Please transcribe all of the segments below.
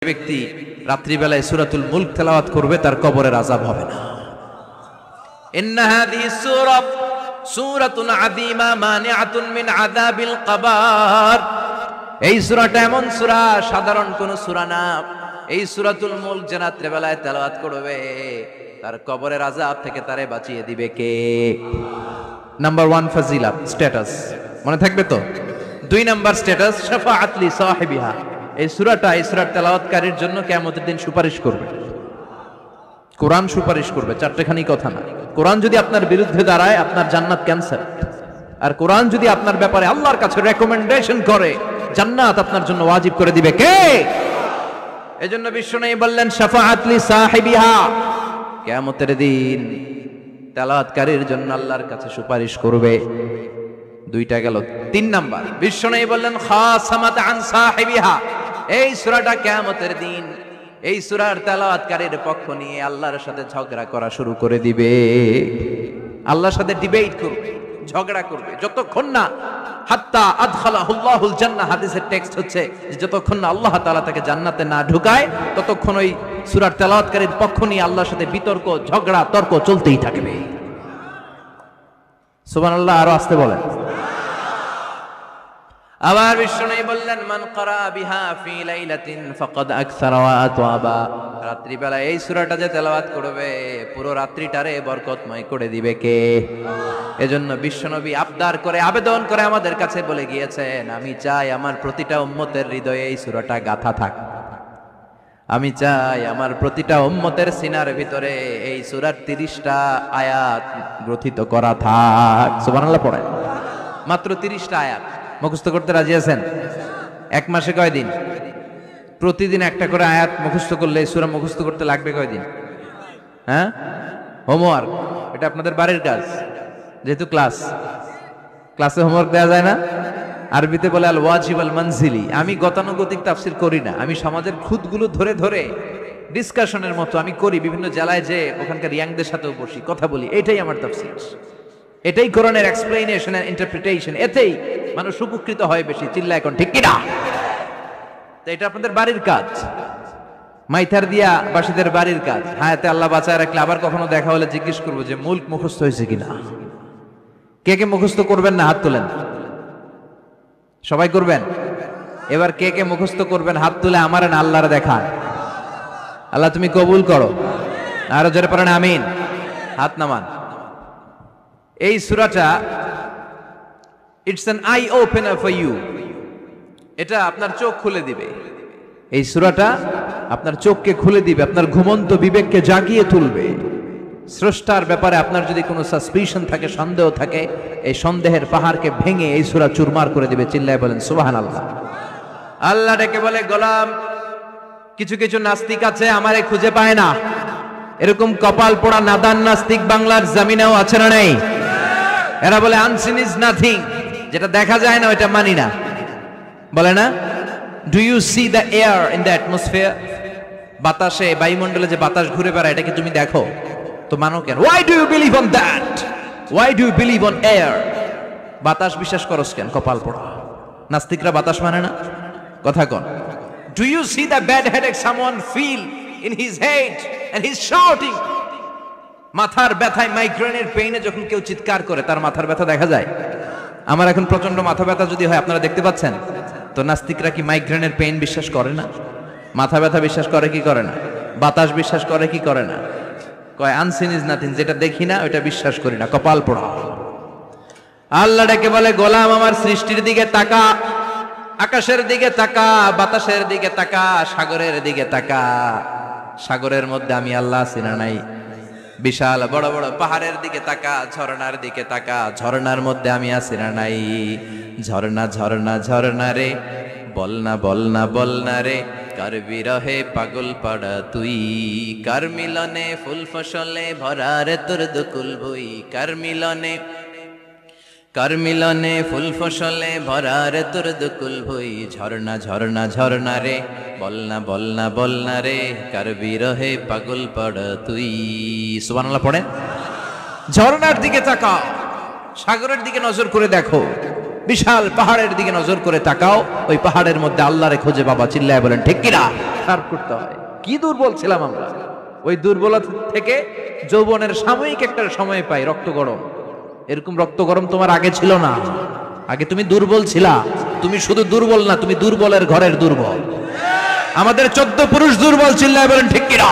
ব্যক্তি রাত্রিবেলায় সূরাতুল মুলক তেলাওয়াত করবে তার কবরের আযাব হবে না। ইন্না হাযিহি সূরা সূরাতুন আযীমা মানিআতুন মিন আযাবিল কবর। এই সূরাটা এমন সূরা, সাধারণ কোন সূরা না। এই সূরাতুল মুলক যে রাত্রিবেলায় তেলাওয়াত করবে তার কবরের আযাব থেকে তারে বাঁচিয়ে দিবে কে? নাম্বার 1 ফাজিলাত স্ট্যাটাস মনে থাকবে তো। 2 নাম্বার স্ট্যাটাস শাফাআত লি সাহিবিহা। এই সূরাটা, এই সূরার তেলাওয়াতকারীর জন্য কিয়ামতের দিন সুপারিশ করবে। কোরআন সুপারিশ করবে, চারটেখানি কথা না। কোরআন যদি আপনার বিরুদ্ধে দাঁড়ায় আপনার জান্নাত ক্যান্সেল। আর কোরআন যদি আপনার ব্যাপারে আল্লাহর কাছে রেকমেন্ডেশন করে জান্নাত আপনার জন্য ওয়াজিব করে দিবে কে? এজন্য বিশ্বনবী বললেন শাফাআত লি সাহিবিহা, কিয়ামতের দিন তেলাওয়াতকারীর জন্য আল্লাহর কাছে সুপারিশ করবে। 2টা গেল। 3 নাম্বার বিশ্বনবী বললেন খাসামাত আন সাহিবিহা। এই সূরাটা কিয়ামতের দিন এই সূরার তেলাওয়াতকারীর পক্ষ নিয়ে আল্লাহর সাথে ঝগড়া করা শুরু করে দিবে। আল্লাহর সাথে ডিবেট করবে, ঝগড়া করবে, যতক্ষণ না হাত্তা আদখালাহুল্লাহুল জান্নাহ। হাদিসের টেক্সট হচ্ছে যে যতক্ষণ না আল্লাহ তাআলা তাকে জান্নাতে না ঢুকায় ততক্ষণ ওই সূরার তেলাওয়াতকারীর পক্ষ নিয়ে আল্লাহর সাথে বিতর্ক, ঝগড়া, তর্ক চলতেই থাকবে। সুবহানাল্লাহ। আরো আস্তে বলেন। আবার বিশ্বনবী বললেন মান ক্বারা বিহা ফি লাইলাতিন ফাকাদ আকসারা ওয়া আতওয়াবা। রাত্রিবেলা এই সূরাটা যে তেলাওয়াত করবে পুরো রাত্রিটারে বরকতময় করে দিবে কে? এজন্য বিশ্বনবী আবদার করে, আবেদন করে আমাদের কাছে বলে গিয়েছেন, আমি চাই আমার প্রতিটা উম্মতের হৃদয়ে এই সূরাটা গাঁথা থাক। আমি চাই আমার প্রতিটা উম্মতের সিনার ভিতরে এই সূরার 30টা আয়াত গ্রথিত করা থাক। সুবহানাল্লাহ পড়েন। মাত্র 30টা আয়াত মুখস্থ করতে রাজি আছেন? 1 মাসে কয়দিন? প্রতিদিন একটা করে আয়াত মুখস্থ করলে সূরা মুখস্থ করতে লাগবে কয়দিন? হ্যাঁ, হোমওয়ার্ক। এটা আপনাদের বাড়ির কাজ, যেহেতু ক্লাসে হোমওয়ার্ক দেওয়া যায় না। আরবিতে বলে আল ওয়াজিব আল মানজিলি। আমি গতানুগতিক তাফসীর করি না, আমি সমাজের খুঁতগুলো ধরে ধরে ডিসকাশনের মতো আমি করি। বিভিন্ন জেলায় যে ওখানকার ইয়াংদের সাথেও বসি, কথা বলি। এটাই আমার তাফসীর, এটাই কোরআনের এক্সপ্লেনেশন এন্ড ইন্টারপ্রিটেশন। এতেই মানুষ উপকৃত হয় বেশি। চিল্লা এখন ঠিক কিনা? তো এটা আপনাদের বাড়ির কাজ, মাইথার দিয়া বাসীদের বাড়ির কাজ। হায়াতে আল্লাহ বাঁচায় রাখলে আবার কখনো দেখা হলে জিজ্ঞেস করবো যে মুলক মুখস্থ হয়েছে কিনা। কে কে মুখস্থ করবেন না হাত তোলেন। সবাই করবেন। এবার কে কে মুখস্থ করবেন হাত তুলে আমার না আল্লাহর দেখান। আল্লাহ তুমি কবুল করো। আরো জোরে পড়েন আমিন। হাত নামান। এই সূরাটা it's an eye opener for you. এটা আপনার চোখ খুলে দিবে। এই সূরাটা আপনার চোখকে খুলে দিবে, আপনার ঘুমন্ত বিবেককে জাগিয়ে তুলবে। স্রষ্টার ব্যাপারে আপনার যদি কোনো সাসপিশন থাকে, সন্দেহ থাকে, এই সন্দেহের পাহাড়কে ভেঙে এই সূরা চুরমার করে দিবে। চিল্লায় বলেন সুবহানাল্লাহ। আল্লাহ ডেকে বলে গোলাম, কিছু কিছু নাস্তিক আছে আমারে খুঁজে পায় না। এরকম কপাল পোড়া নাদান নাস্তিক বাংলার জমিনেও আছে না নেই? এরা বলে আনসিন ইজ নাথিং, যেটা দেখা যায় না ওইটা মানি না। বলে না, do you see the air in the atmosphere? বাতাসে, বায়ুমণ্ডলে যে বাতাস ঘুরে বেড়ায় এটাকে তুমি দেখো, তো মানো কেন? Why do you believe on that? Why do you believe on air? বাতাস বিশ্বাস করস কেন? কপাল পোড়া নাস্তিকরা বাতাস মানে না। কথা কন। Do you see the bad headache someone feel in his head and he is shouting? মাথার ব্যথায়, মাইগ্রেনের পেইনে যখন কেউ চিৎকার করে তার মাথার ব্যথা দেখা যায়। আমার এখন প্রচন্ড মাথা ব্যথা যদি হয়, আপনারা দেখতে পাচ্ছেন তো, নাস্তিকরা কি মাইগ্রেনের পেইন বিশ্বাস করে না? মাথা ব্যথা বিশ্বাস করে কি করে না? বাতাস বিশ্বাস করে কি করে না? কয় আনসিন ইজ নাথিং, যেটা দেখি না ওইটা বিশ্বাস করি না। কপাল পোড়া। আল্লাহ ডেকে বলে গোলাম আমার সৃষ্টির দিকে তাকা, আকাশের দিকে তাকা, বাতাসের দিকে তাকা, সাগরের দিকে তাকা। সাগরের মধ্যে আমি আল্লাহ আছি না নাই? বিশাল বড় বড় পাহাড়ের দিকে তাকা, ঝর্ণার দিকে তাকা, ঝর্ণার মধ্যে আমি আছি না নাই? ঝর্ণা ঝর্ণা ঝর্ণা রে, বলনা বলনা বলনা রে, কার বিরহে পাগল পাড়া তুই, কার মিলনে ফুল ফসলে ভরা রে তোর দুকুল ভুই, কার মিলনে ফুল ফসলে ভরা রে তোর দুকুল ভুই। ঝর্ণা ঝর্ণা ঝর্ণা রে, বলনা বলনা বলনা রে, কার বিরহে পাগল পাড়া তুই। সুবহানাল্লাহ পড়েন। ঝর্ণার দিকে তাকাও, সাগরের দিকে নজর করে দেখো, বিশাল পাহাড়ের দিকে নজর করে তাকাও, ওই পাহাড়ের মধ্যে আল্লাহরে খুঁজে পাবা। চিল্লায় বলেন ঠিক কিনা? শার্প করতে হয়। কি দুর্বল ছিলাম আমরা, ওই দুর্বলতা থেকে যৌবনের সাময়িক একটা সময় পাই রক্ত গরম। এরকম রক্ত গরম তোমার আগে ছিল না। আগে তুমি দুর্বল ছিলা। তুমি শুধু দুর্বল না, তুমি দুর্বলের ঘরের দুর্বল। আমাদের 14 পুরুষ দুর্বল। চিল্লায় বলেন ঠিক কিনা?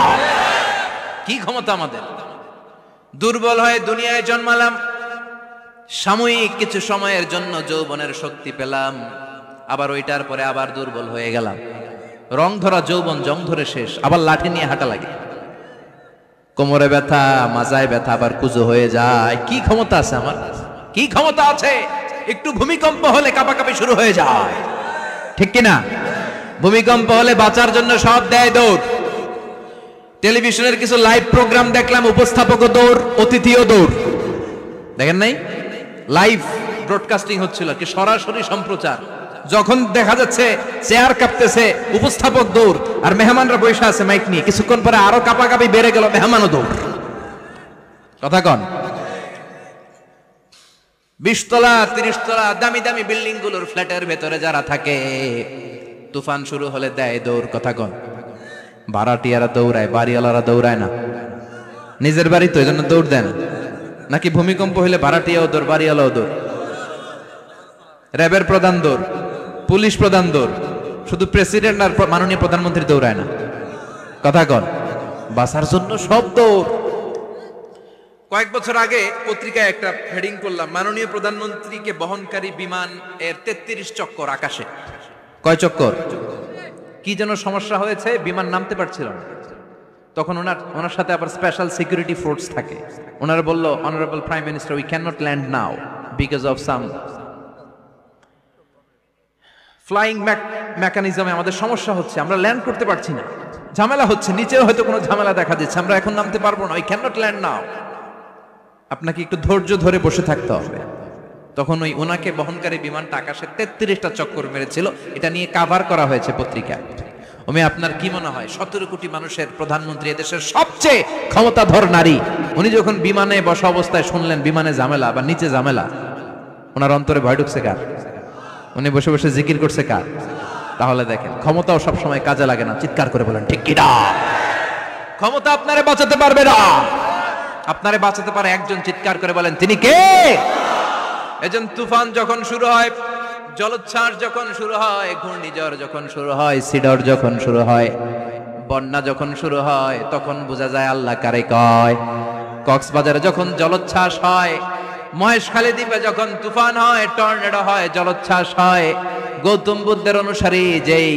কি ক্ষমতা আমাদের! দুর্বল হয়ে দুনিয়ায় জন্মালাম, সাময়িক কিছু সময়ের জন্য যৌবনের শক্তি পেলাম, আবার ওইটার পরে আবার দুর্বল হয়ে গেলাম। রং ধরা যৌবন জং ধরে শেষ, আবার লাঠি নিয়ে হাঁটা লাগে। কোমরে ব্যথা, মাজায় ব্যথা, আবার কুজো হয়ে যায়। কি ক্ষমতা আছে আমার? কি ক্ষমতা আছে! একটু ভূমিকম্প হলে কাঁপাকাঁপি শুরু হয়ে যায়, ঠিক কিনা? ভূমিকম্প হলে বাঁচার জন্য সব দেয় দৌড়। টেলিভিশনের কিছু লাইভ প্রোগ্রাম দেখলাম, উপস্থাপকও দৌড়, অতিথিও দৌড়। দেখেন নাই? লাইভ ব্রডকাস্টিং হচ্ছিল, কি সরাসরি সম্প্রচার। যখন দেখা যাচ্ছে চেয়ার কাঁপতেছে, উপস্থাপক দৌড়, আর মেহমানরা বসে আছে মাইক নিয়ে। কিছুক্ষণ পরে আরো কাঁপাকাঁপি বেড়ে গেল, মেহমানও দৌড়। কথা কন? 20 তলা 30 তলা দামি দামি বিল্ডিং গুলোর ফ্ল্যাটের ভেতরে যারা থাকে, তুফান শুরু হলে দেয় দৌড়। কথা কন? ভাড়াটিয়ারা দৌড়ায়, বাড়িওয়ালারা দৌড়ায় না। নিজের বাড়ি তো, এই জন্য দৌড় দেয় না। নাকি ভূমিকম্প হইলে ভাড়াটিয়াও দৌড়, বাড়িওয়ালাও দৌড়? র্যাবের প্রধান দৌড়, পুলিশ প্রধান দৌড়, শুধু প্রেসিডেন্ট আর মাননীয় প্রধানমন্ত্রী দৌড়ায় না। কথা কন? বাঁচার জন্য সব দৌড়। কয়েক বছর আগে পত্রিকায় একটা হেডিং করলাম, মাননীয় প্রধানমন্ত্রীকে বহনকারী বিমান এর 33 চক্কর আকাশে। কয় চক্কর? কি যেন সমস্যা হয়েছে, বিমান নামতে পারছিল না। তখন ওনার সাথে আবার স্পেশাল সিকিউরিটি ফোর্স থাকে। ওনারা বলল, honourable prime minister, we can not land now because of some flying মেকানিজমে আমাদের সমস্যা হচ্ছে, আমরা ল্যান্ড করতে পারছি না, ঝামেলা হচ্ছে, নিচেও হয়তো কোনো ঝামেলা দেখা দিচ্ছে, আমরা এখন নামতে পারবো না, উই ক্যান নট ল্যান্ড নাও। আপনাকে একটু ধৈর্য ধরে বসে থাকতে হবে। তখন ওই ওনাকে বহনকারী বিমানটা আকাশে 33টা চক্কর মেরেছিল। এটা নিয়ে কাভার করা হয়েছে পত্রিকায়। আপনার কি মনে হয় 17 কোটি মানুষের প্রধানমন্ত্রী, এদেশের সবচেয়ে ক্ষমতাধর নারী, উনি যখন বিমানে বসা অবস্থায় শুনলেন বিমানে ঝামেলা বা নিচে ঝামেলা, ওনার অন্তরে ভয় ঢুকছে কার? উনি বসে বসে জিকির করছে কার? তাহলে দেখেন, ক্ষমতাও সবসময় কাজে লাগে না। চিৎকার করে বলেন ঠিক কিনা? ক্ষমতা আপনারে বাঁচাতে পারবে না। আপনারে বাঁচাতে পারে একজন। চিৎকার করে বলেন তিনি কে? এজন তুফান যখন শুরু হয়, জলোচ্ছ্বাস যখন শুরু হয়, ঘূর্ণিঝড় যখন শুরু হয়, সিডর যখন শুরু হয়, বন্যা যখন শুরু হয়, তখন বোঝা যায় আল্লাহ কারে কয়। কক্সবাজারে যখন জলোচ্ছ্বাস হয়, মহেশখালী দ্বীপে যখন তুফান হয়, টর্নেডো হয়, জলোচ্ছ্বাস হয়, গৌতম বুদ্ধের অনুসারী যেই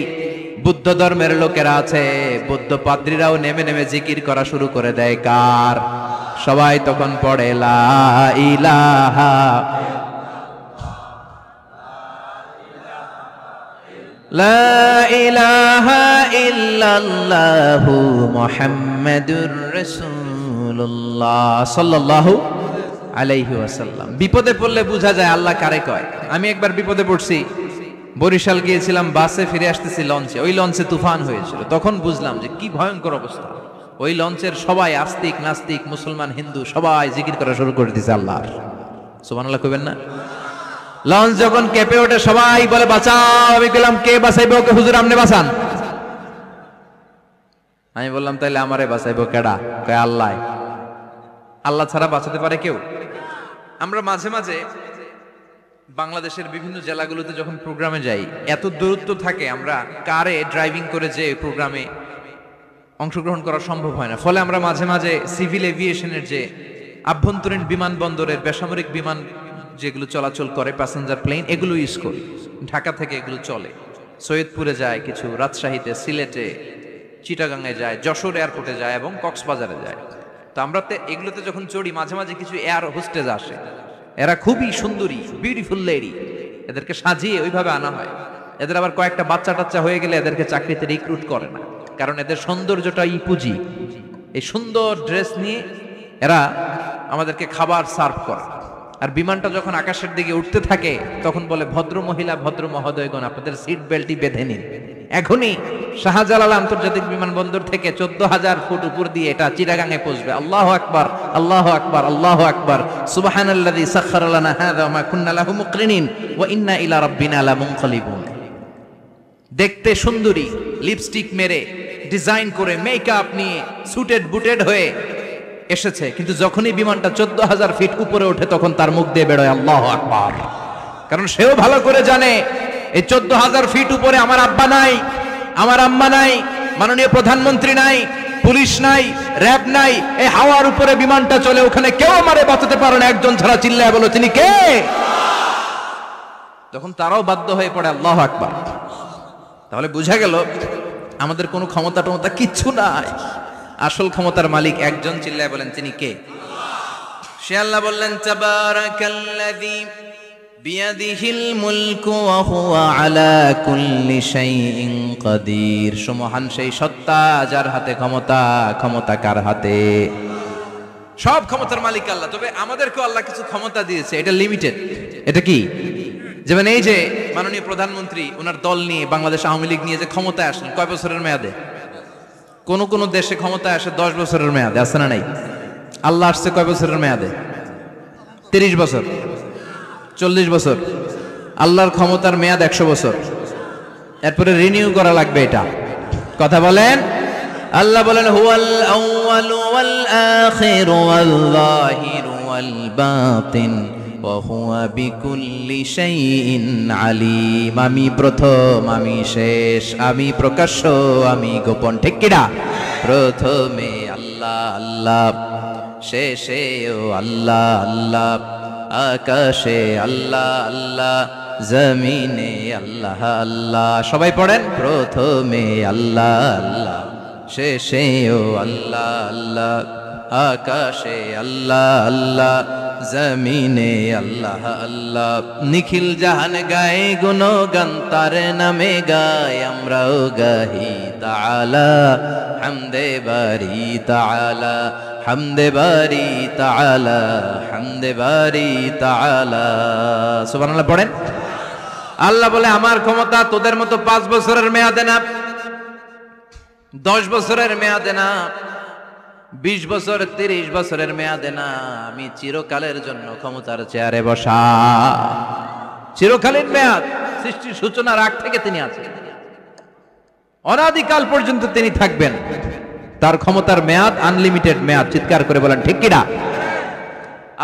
বুদ্ধ ধর্মের লোকেরা আছে, বুদ্ধ পাদ্রীরাও নেমে নেমে জিকির করা শুরু করে দেয় কার? সবাই তখন পড়ে লা ইলাহা লা ইলাহা ইল্লাল্লাহু মুহাম্মাদুর রাসূলুল্লাহ সাল্লাল্লাহু আলাইহি ওয়াসাল্লাম। বিপদে পড়লে বোঝা যায় আল্লাহ কারে কয়। আমি একবার বিপদে পড়ছি, বরিশাল গিয়েছিলাম, বাসে ফিরে আসতেছি লঞ্চে, ওই লঞ্চে তুফান হয়েছিল। তখন বুঝলাম যে কি ভয়ঙ্কর অবস্থা। ওই লঞ্চের সবাই আস্তিক নাস্তিক, মুসলমান হিন্দু সবাই জিকির করা শুরু করে দিয়েছে আল্লাহর। সুবহানাল্লাহ কইবেন না? লঞ্চ যখন কেঁপে ওঠে সবাই বলে বাঁচাও। আমি বললাম কে বাঁচাইবে ওকে? হুজুর আপনি বাঁচান। আমি বললাম তাইলে আমারে বাঁচাইবো কেডা? কয় আল্লাহ। আল্লাহ ছাড়া বাঁচাতে পারে কেউ? আমরা মাঝে মাঝে বাংলাদেশের বিভিন্ন জেলাগুলোতে যখন প্রোগ্রামে যাই, এত দূরত্ব থাকে, আমরা কারে ড্রাইভিং করে যে প্রোগ্রামে অংশগ্রহণ করা সম্ভব হয় না। ফলে আমরা মাঝে মাঝে সিভিল এভিয়েশনের যে আভ্যন্তরীণ বিমানবন্দরের বেসামরিক বিমান যেগুলো চলাচল করে, প্যাসেঞ্জার প্লেন, এগুলো ইউজ করি। ঢাকা থেকে এগুলো চলে, সৈয়দপুরে যায় কিছু, রাজশাহীতে, সিলেটে, চিটাগাঙে যায়, যশোর এয়ারপোর্টে যায় এবং কক্সবাজারে যায়। তো আমরা এগুলোতে যখন চড়ি, মাঝে মাঝে কিছু এয়ার হোস্টেজ আসে, এরা খুবই সুন্দরী, বিউটিফুল লেডি, এদেরকে সাজিয়ে ওইভাবে আনা হয়। এদের আবার কয়েকটা বাচ্চা টাচ্চা হয়ে গেলে এদেরকে চাকরিতে রিক্রুট করে না, কারণ এদের সৌন্দর্যটাই পুঁজি। এই সুন্দর ড্রেস নিয়ে এরা আমাদেরকে খাবার সার্ভ করে। আর বিমানটা যখন আকাশের দিকে উঠতে থাকে তখন বলে, ভদ্র মহিলা ভদ্র মহোদয়গণ, আপনাদের সিট বেল্টই বেঁধে নিন, এখনই শাহজালাল আন্তর্জাতিক বিমানবন্দর থেকে 14,000 ফুট উপর দিয়ে এটা চিটাগাঙে পৌঁছবে। আল্লাহু আকবার, আল্লাহু আকবার, আল্লাহু আকবার, সুবহানাল্লাযী সাখখারা লানা হাযা ওয়া মা কুন্না লাহু মুকরিনিন ওয়া ইন্না ইলা রাব্বিনা লামুনকালিবুন। দেখতে সুন্দরী, লিপস্টিক মেরে, ডিজাইন করে, মেকআপ নিয়ে, সুটেড বুটেড হয়ে এসেছে, কিন্তু যখনই বিমানটা 14,000 ফিট উপরে ওঠে তখন তার মুখ দিয়ে বেরোয় আল্লাহু আকবার। কারণ সেও ভালো করে জানে এই 14,000 ফিট উপরে আমার আব্বা নাই, আমার আম্মা নাই, মাননীয় প্রধানমন্ত্রী নাই, পুলিশ নাই, র‍্যাব নাই, এই হাওয়ার উপরে বিমানটা চলে, ওখানে কেউ আমারে বাঁচাতে পারে না, একজন ছাড়া চিল্লায় বলো তিনি কে? তখন তারাও বাধ্য হয়ে পড়ে আল্লাহু আকবার। তাহলে বোঝা গেল আমাদের কোনো ক্ষমতা টমতা কিচ্ছু নাই, আসল ক্ষমতার মালিক একজন, চিল্লায় বলেন তিনি কে? সে আল্লাহ বললেন, তাবারাকাল্লাযী বিয়াদিহিল মুলকু ওয়া হুয়া আলা কুল্লি শাইইন কাদির। সুমহান সেই সত্তা যার হাতে ক্ষমতা, ক্ষমতা কার হাতে? সব ক্ষমতার মালিক আল্লাহ। তবে আমাদেরকেও আল্লাহ কিছু ক্ষমতা দিয়েছে, এটা লিমিটেড। এটা কি? যেমন এই যে মাননীয় প্রধানমন্ত্রী ওনার দল নিয়ে, বাংলাদেশ আওয়ামী লীগ নিয়ে যে ক্ষমতায় আসলেন, কয় বছরের মেয়াদে? কোন কোন দেশে ক্ষমতায় আসে 10 বছরের মেয়াদে, আছে না নাই? আল্লাহ আসছে কয় বছরের মেয়াদে? 30 বছর, 40 বছর। আল্লাহর ক্ষমতার মেয়াদ 100 বছর, এরপরে রিনিউ করা লাগবে। এটা কথা বলেন। আল্লাহ বলেন, হুয়াল আউয়ালু ওয়াল আখিরু ওয়াল যাহিরু ওয়াল বাতিন ওয়া হুয়া বিকুল্লি শাইইন আলিম। আমি প্রথম, আমি শেষ, আমি প্রকাশ্য, আমি গোপন। ঠিক কিনা? প্রথমে আল্লাহ আল্লাহ, শেষেও আল্লাহ আল্লাহ, আকাশে আল্লাহ আল্লাহ, জমিনে আল্লাহ আল্লাহ। সবাই পড়েন, প্রথমে আল্লাহ আল্লাহ, শেষেও আল্লাহ আল্লাহ, আকাশে আল্লাহ আল্লাহ, জমিনে আল্লাহ আল্লাহ। নিখিল জাহান গায়ে গুণগান, তার নামে গায় আমরাও গাহি। তাআলা হামদে বারি তাআলা, হামদে বারি তাআলা, হামদে বারি তাআলা। সুবহানাল্লাহ পড়েন। আল্লাহ বলে, আমার ক্ষমতা তোদের মতো 5 বছরের মেয়াদে না, 10 বছরের মেয়াদে না, 20 বছর, 30 বছরের মেয়াদে না, আমি চিরকালের জন্য ক্ষমতার চেয়ারে বসা। চিরকালীন মেয়াদ, সৃষ্টির সূচনার আগ থেকে তিনি আছেন, অনাদিকাল পর্যন্ত তিনি থাকবেন। তার ক্ষমতার মেয়াদ আনলিমিটেড মেয়াদ। চিৎকার করে বলেন ঠিক কিনা?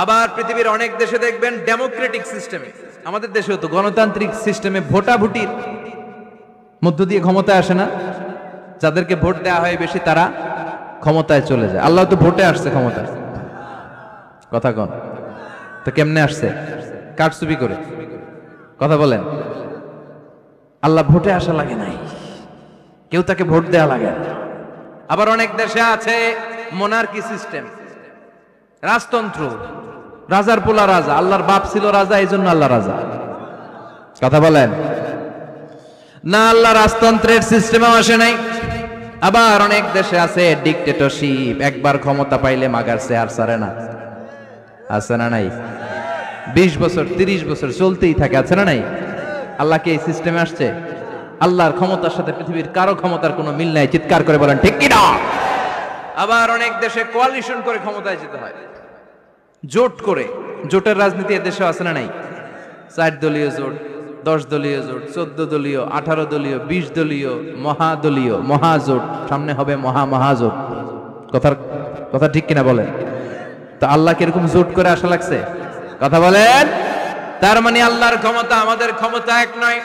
আবার পৃথিবীর অনেক দেশে দেখবেন ডেমোক্রেটিক সিস্টেমে, আমাদের দেশেও তো গণতান্ত্রিক সিস্টেমে ভোটাভুটির মধ্য দিয়ে ক্ষমতায় আসে না, যাদেরকে ভোট দেওয়া হয় বেশি তারা ক্ষমতায় চলে যায়। আল্লাহ তো ভোটে আসছে ক্ষমতায়, কথা কন তো কেমনে আসছে? কারচুপি করে। কথা বলেন। আল্লাহ ভোটে আসা লাগে নাই, কেউ তাকে ভোট দেয়া লাগে না। আবার অনেক দেশে আছে মোনার্কি সিস্টেম, রাজতন্ত্র, রাজার পোলা রাজা, আল্লাহর বাপ ছিল রাজা, এই জন্য আল্লাহ রাজা। কথা বলেন না, আল্লাহ রাজতন্ত্রের সিস্টেমেও আসে নাই। আবার অনেক দেশে আছে ডিক্টেটরশিপ, একবার ক্ষমতা পাইলে মাগারছে আর ছাড়ে না, আছে না নাই? 20 বছর 30 বছর চলতেই থাকে, আছে না নাই? আল্লাহ কি এই সিস্টেমে আসছে? আল্লাহর ক্ষমতার সাথে পৃথিবীর কারো ক্ষমতার কোনো মিল নাই। চিৎকার করে বলেন ঠিক কিনা? আবার অনেক দেশে কোয়ালিশন করে ক্ষমতায় যেতে হয়, জোট করে। জোটের রাজনীতি এদেশে আছে না নাই? 4 দলীয় জোট, 10 দলীয় জোট, 14 দলীয়, 18 দলীয়, 20 দলীয়, মহাদলীয়, মহাজোট, সামনে হবে মহাজোট। কথা ঠিক কিনা বলেন? তো আল্লাহ কিরকম জোট করে আসা লাগছে? কথা বলেন। তার মানে আল্লাহর ক্ষমতা আমাদের ক্ষমতা এক নয়।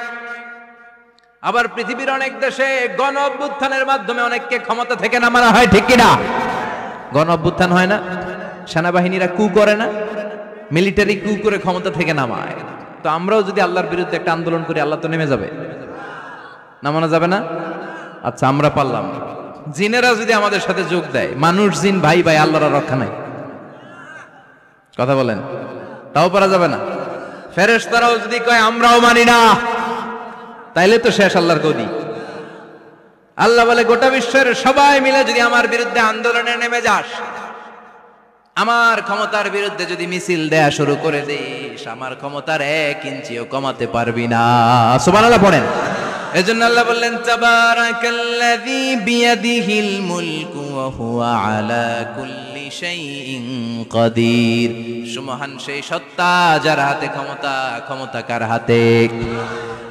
আবার পৃথিবীর অনেক দেশে গণ অভ্যুত্থানের মাধ্যমে অনেককে ক্ষমতা থেকে নামানো হয়, ঠিক কিনা? গণ অভ্যুত্থান হয় না, সেনাবাহিনীরা কু করে না, মিলিটারি কু করে ক্ষমতা থেকে নামায়। তো আমরাও যদি আল্লাহর বিরুদ্ধে একটা আন্দোলন করি, আল্লাহ তো নেমে যাবে, নামানো যাবে না? আচ্ছা আমরা পারলাম, জিনেরা যদি আমাদের সাথে যোগ দেয়, মানুষ জিন ভাই ভাই, আল্লাহর রক্ষা নাই। কথা বলেন, তাও পারা যাবে না। ফেরেশতারাও যদি কয় আমরাও মানি না, তাইলে তো শেষ আল্লাহর গদি। আল্লাহ বলে গোটা বিশ্বের সবাই মিলে যদি আমার বিরুদ্ধে আন্দোলনে নেমে যাস, আমার ক্ষমতার বিরুদ্ধে যদি মিছিল দেয়া শুরু করে দিস, আমার ক্ষমতার 1 ইঞ্চিও কমাতে পারবি না। সুবহানাল্লাহ পড়েন। এজন্য আল্লাহ বললেন, তাবারাকাল্লাযী বিয়াদিহিল মুলকু ওয়া হুয়া আলা কুল্লি শাইইন কাদির। সুমহান সেই সত্তা যার হাতে ক্ষমতা, ক্ষমতা কার হাতে?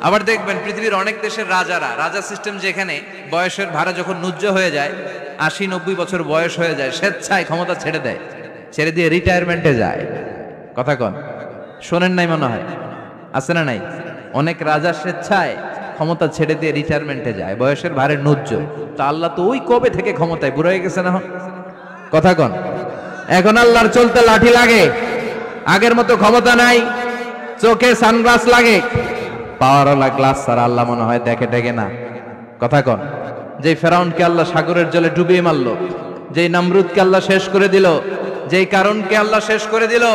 আবার দেখবেন পৃথিবীর অনেক দেশের রাজা সিস্টেম, যেখানে বয়সের ভাড়া যখন নুজ্জ হয়ে যায়, 80-90 বছর বয়স হয়ে যায়, স্বেচ্ছায় ক্ষমতা ছেড়ে দেয়, ছেড়ে দিয়ে রিটায়ারমেন্টে যায়। কথা কন, শোনেন নাই মনে হয়? আছে না নাই? অনেক রাজা স্বেচ্ছায় ক্ষমতা ছেড়ে দিয়ে রিটায়ারমেন্টে যায়, বয়সের ভারে নুজ্জ। তো আল্লাহ তো ওই কবে থেকে ক্ষমতায়, বুড়ো হয়ে গেছে না? কথা কন, এখন আল্লাহর চলতে লাঠি লাগে, আগের মতো ক্ষমতা নাই, চোখে সানগ্লাস লাগে, পাওয়ারওয়ালা গ্লাস ছাড়া আল্লাহ মনে হয় দেখে টেকে না। কথা কন, যে ফেরাউনকে আল্লাহ সাগরের জলে ডুবিয়ে মারলো, যেই নমরুদকে আল্লাহ শেষ করে দিল, যেই কারণকে আল্লাহ শেষ করে দিল,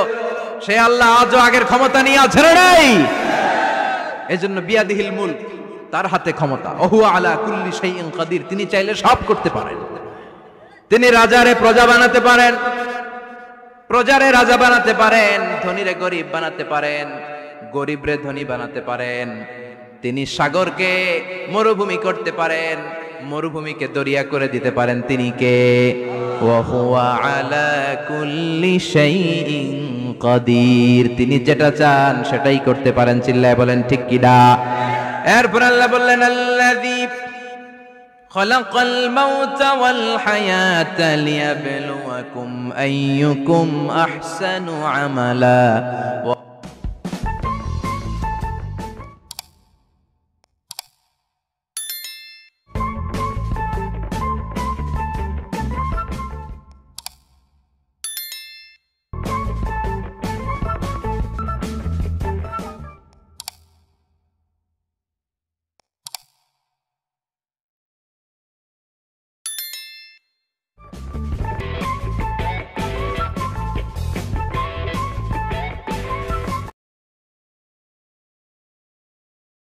সে আল্লাহ আজও আগের ক্ষমতা নিয়ে আছে না নাই? এজন্য বিয়াদিহিল মুলক, তার হাতে ক্ষমতা। ওহুয়া আলা কুল্লি শাইইন কাদির, তিনি চাইলে সব করতে পারেন। তিনি রাজারে প্রজা বানাতে পারেন, প্রজারে রাজা বানাতে পারেন, ধনীরে গরিব বানাতে পারেন, গরিবরে ধনী বানাতে পারেন। তিনি সাগরকে মরুভূমি করতে পারেন, মরুভূমিকে দরিয়া করে দিতে পারেন। তিনি কে? ওয়া হুয়া আলা কুল্লি শাইইন কাদির। তিনি যেটা চান সেটাই করতে পারেন। চিল্লায় বলেন ঠিক কিনা? এরপর আল্লাহ বললেন, আল্লাযী খালাকাল মাউতা ওয়াল হায়াতা লিয়াবলুয়াকুম আইয়ুকুম আহসানু আমালা।